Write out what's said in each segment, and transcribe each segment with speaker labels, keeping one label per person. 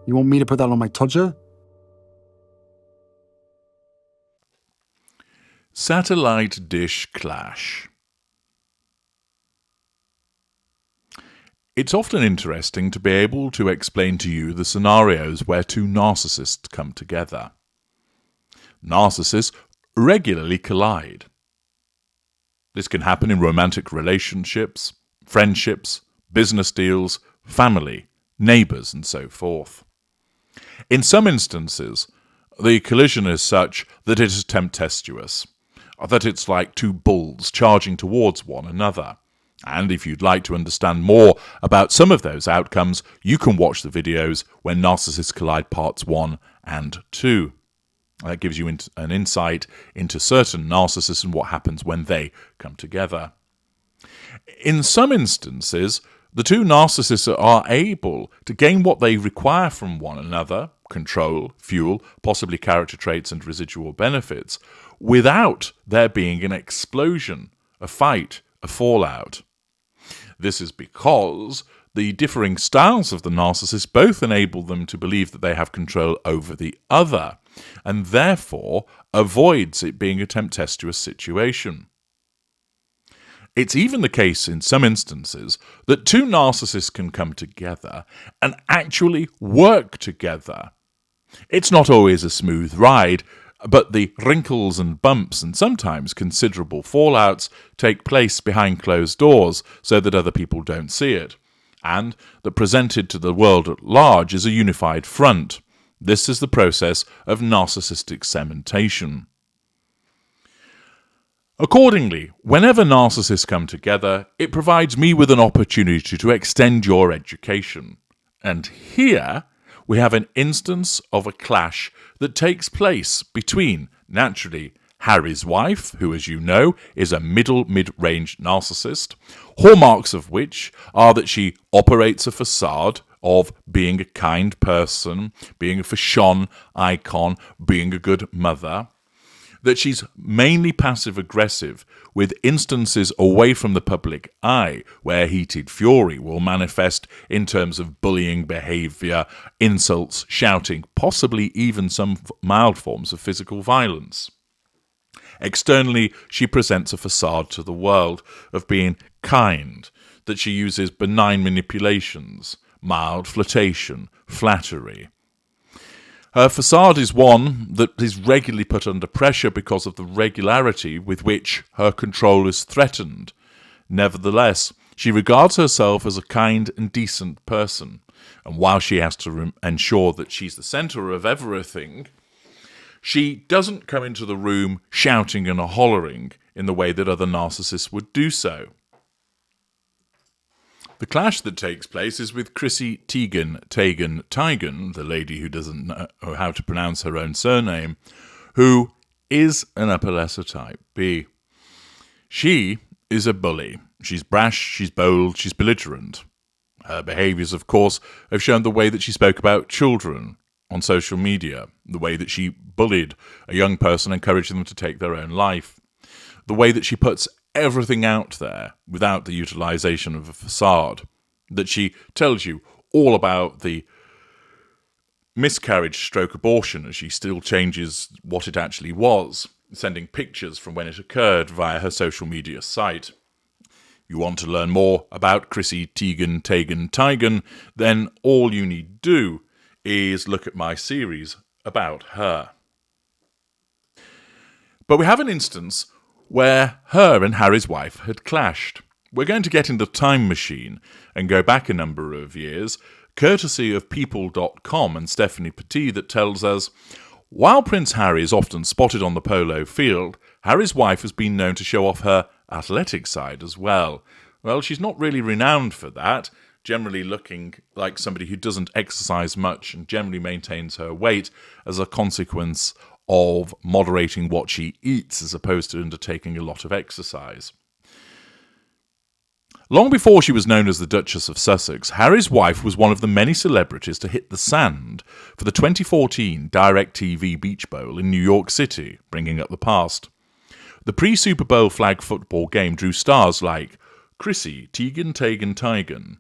Speaker 1: You want me to put that on my Tudor?
Speaker 2: Satellite dish clash. It's often interesting to be able to explain to you the scenarios where two narcissists come together. Narcissists regularly collide. This can happen in romantic relationships, friendships, business deals, family, neighbours, and so forth. In some instances, the collision is such that it is tempestuous, that it's like two bulls charging towards one another. And if you'd like to understand more about some of those outcomes, you can watch the videos When Narcissists Collide Parts 1 and 2. That gives you an insight into certain narcissists and what happens when they come together. In some instances, the two narcissists are able to gain what they require from one another, control, fuel, possibly character traits and residual benefits, without there being an explosion, a fight, a fallout. This is because the differing styles of the narcissist both enable them to believe that they have control over the other, and therefore avoids it being a tempestuous situation. It's even the case in some instances that two narcissists can come together and actually work together. It's not always a smooth ride, but the wrinkles and bumps and sometimes considerable fallouts take place behind closed doors so that other people don't see it, and that presented to the world at large is a unified front. This is the process of narcissistic cementation. Accordingly, whenever narcissists come together, it provides me with an opportunity to extend your education. And here we have an instance of a clash that takes place between, naturally, Harry's wife, who, as you know, is a mid-range narcissist, hallmarks of which are that she operates a facade of being a kind person, being a fashion icon, being a good mother, that she's mainly passive-aggressive, with instances away from the public eye where heated fury will manifest in terms of bullying behaviour, insults, shouting, possibly even some mild forms of physical violence. Externally, she presents a facade to the world of being kind, that she uses benign manipulations, mild flirtation, flattery. Her facade is one that is regularly put under pressure because of the regularity with which her control is threatened. Nevertheless, she regards herself as a kind and decent person, and while she has to ensure that she's the centre of everything, she doesn't come into the room shouting and hollering in the way that other narcissists would do so. The clash that takes place is with Chrissy Teigen, the lady who doesn't know how to pronounce her own surname, who is an upper lesser type B. She is a bully. She's brash, she's bold, she's belligerent. Her behaviours, of course, have shown the way that she spoke about children on social media, the way that she bullied a young person, encouraging them to take their own life, the way that she puts everything out there without the utilisation of a facade, that she tells you all about the miscarriage stroke abortion as she still changes what it actually was, sending pictures from when it occurred via her social media site. You want to learn more about Chrissy Teigen, then all you need do is look at my series about her. But we have an instance where her and Harry's wife had clashed. We're going to get in the time machine and go back a number of years, courtesy of People.com and Stephanie Petit, that tells us, while Prince Harry is often spotted on the polo field, Harry's wife has been known to show off her athletic side as well. Well, she's not really renowned for that, generally looking like somebody who doesn't exercise much and generally maintains her weight as a consequence of moderating what she eats as opposed to undertaking a lot of exercise. Long before she was known as the Duchess of Sussex, Harry's wife was one of the many celebrities to hit the sand for the 2014 DirecTV Beach Bowl in New York City, bringing up the past. The pre-Super Bowl flag football game drew stars like Chrissy Teigen,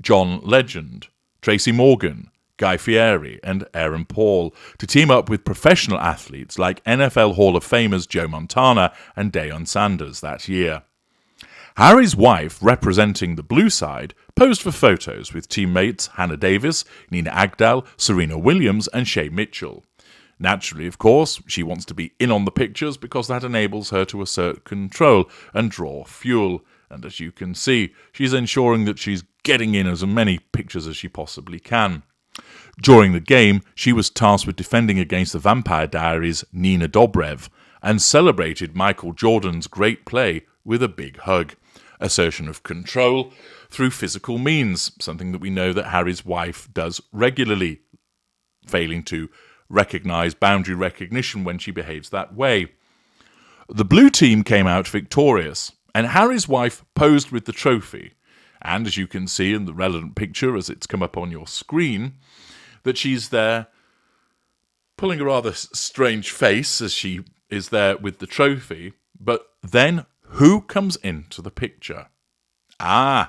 Speaker 2: John Legend, Tracy Morgan, Guy Fieri, and Aaron Paul to team up with professional athletes like NFL Hall of Famers Joe Montana and Deion Sanders that year. Harry's wife, representing the blue side, posed for photos with teammates Hannah Davis, Nina Agdal, Serena Williams, and Shay Mitchell. Naturally, of course, she wants to be in on the pictures because that enables her to assert control and draw fuel. And as you can see, she's ensuring that she's getting in as many pictures as she possibly can. During the game, she was tasked with defending against the Vampire Diaries' Nina Dobrev and celebrated Michael Jordan's great play with a big hug. Assertion of control through physical means, something that we know that Harry's wife does regularly, failing to recognise boundary recognition when she behaves that way. The blue team came out victorious, and Harry's wife posed with the trophy. And as you can see in the relevant picture as it's come up on your screen, that she's there pulling a rather strange face as she is there with the trophy. But then who comes into the picture? None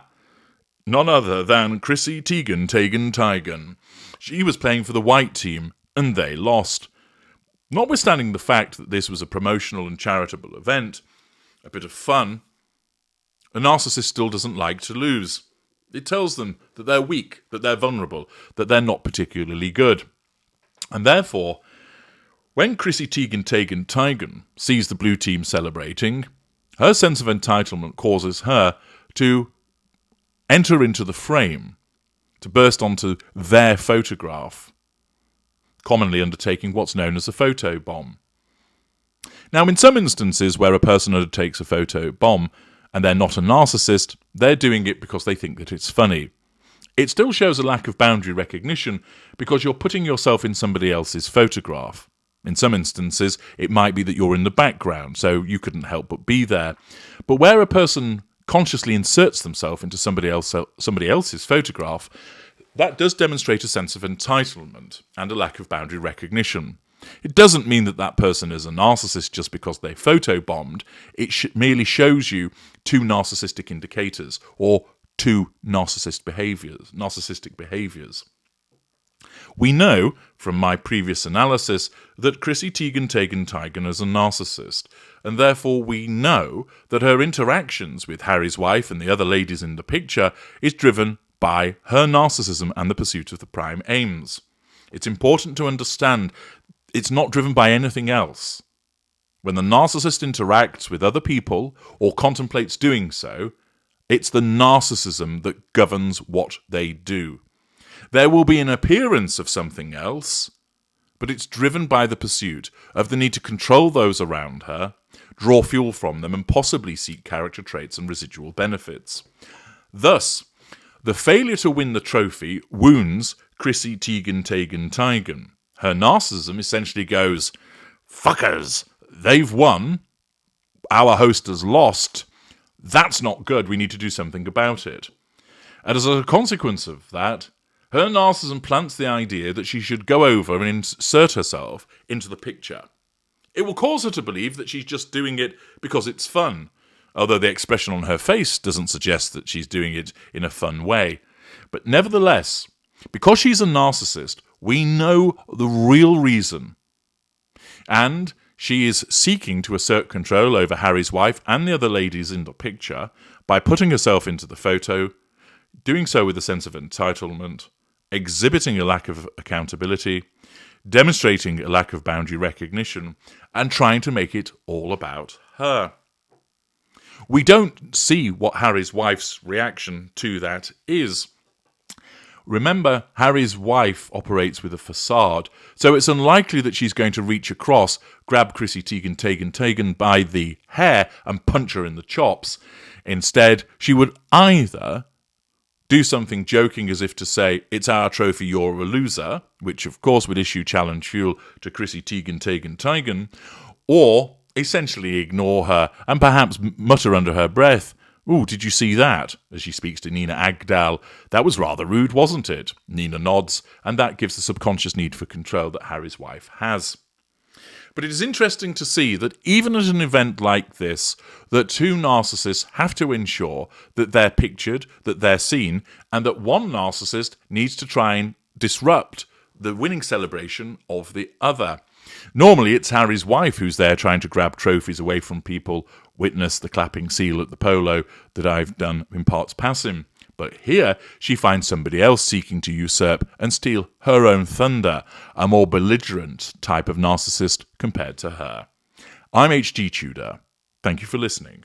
Speaker 2: other than Chrissy Teigen. She was playing for the white team, and they lost. Notwithstanding the fact that this was a promotional and charitable event, a bit of fun, a narcissist still doesn't like to lose. It tells them that they're weak, that they're vulnerable, that they're not particularly good. And therefore, when Chrissy Teigen sees the blue team celebrating, her sense of entitlement causes her to enter into the frame, to burst onto their photograph, commonly undertaking what's known as a photo bomb. Now, in some instances where a person undertakes a photo bomb and they're not a narcissist, they're doing it because they think that it's funny. It still shows a lack of boundary recognition because you're putting yourself in somebody else's photograph. In some instances, it might be that you're in the background, so you couldn't help but be there. But where a person consciously inserts themselves into somebody else's photograph, that does demonstrate a sense of entitlement and a lack of boundary recognition. It doesn't mean that that person is a narcissist just because they photobombed. It merely shows you two narcissistic indicators or two narcissistic behaviors. We know from my previous analysis that Chrissy Teigen is a narcissist, and therefore we know that her interactions with Harry's wife and the other ladies in the picture is driven by her narcissism and the pursuit of the prime aims. It's important to understand it's not driven by anything else. When the narcissist interacts with other people or contemplates doing so, it's the narcissism that governs what they do. There will be an appearance of something else, but it's driven by the pursuit of the need to control those around her, draw fuel from them, and possibly seek character traits and residual benefits. Thus, the failure to win the trophy wounds Chrissy Teigen. Her narcissism essentially goes, fuckers, they've won, our host has lost, that's not good, we need to do something about it. And as a consequence of that, her narcissism plants the idea that she should go over and insert herself into the picture. It will cause her to believe that she's just doing it because it's fun, although the expression on her face doesn't suggest that she's doing it in a fun way. But nevertheless, because she's a narcissist, we know the real reason. And she is seeking to assert control over Harry's wife and the other ladies in the picture by putting herself into the photo, doing so with a sense of entitlement, exhibiting a lack of accountability, demonstrating a lack of boundary recognition, and trying to make it all about her. We don't see what Harry's wife's reaction to that is. Remember, Harry's wife operates with a facade, so it's unlikely that she's going to reach across, grab Chrissy Teigen by the hair and punch her in the chops. Instead, she would either do something joking as if to say, it's our trophy, you're a loser, which of course would issue challenge fuel to Chrissy Teigen, or essentially ignore her and perhaps mutter under her breath, "Ooh, did you see that?" as she speaks to Nina Agdal. "That was rather rude, wasn't it?" Nina nods, and that gives the subconscious need for control that Harry's wife has. But it is interesting to see that even at an event like this, that two narcissists have to ensure that they're pictured, that they're seen, and that one narcissist needs to try and disrupt the winning celebration of the other. Normally, it's Harry's wife who's there trying to grab trophies away from people, witness the clapping seal at the polo that I've done in parts passing. But here, she finds somebody else seeking to usurp and steal her own thunder, a more belligerent type of narcissist compared to her. I'm H.G. Tudor. Thank you for listening.